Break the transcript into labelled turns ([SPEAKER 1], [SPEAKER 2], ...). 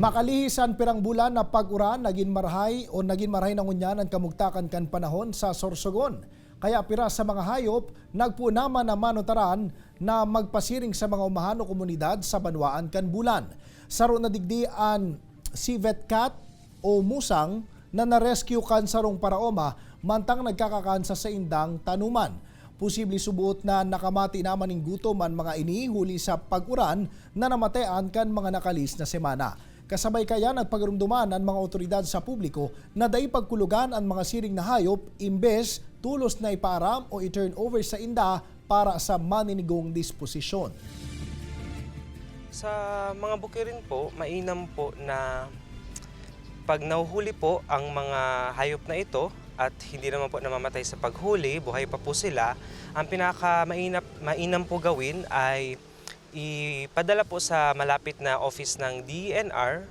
[SPEAKER 1] Makalihisan pirang bulan na pag-uran naging marhay ng unyanan kamugtakan kan panahon sa Sorsogon. Kaya pira sa mga hayop nagpunaman na manotaran na magpasiring sa mga umahano komunidad sa banwaan kan bulan. Saro na digdian si Vetcat o Musang na narescue kan sarong paraoma mantang nagkakakansa sa indang tanuman. Posible subuot na nakamati naman ng gutom ang mga ini huli sa pag-uran na namatean kan mga nakalis na semana. Kasabay kaya nagpagarumduman ang mga otoridad sa publiko na dai pagkulugan ang mga siring na hayop imbes tulos na iparam o i-turn over sa inda para sa maninigong disposisyon.
[SPEAKER 2] Sa mga bukirin po, mainam po na pag nahuhuli po ang mga hayop na ito at hindi naman po namamatay sa paghuli, buhay pa po sila, ang pinaka-mainam po gawin ay ipadala po sa malapit na office ng DENR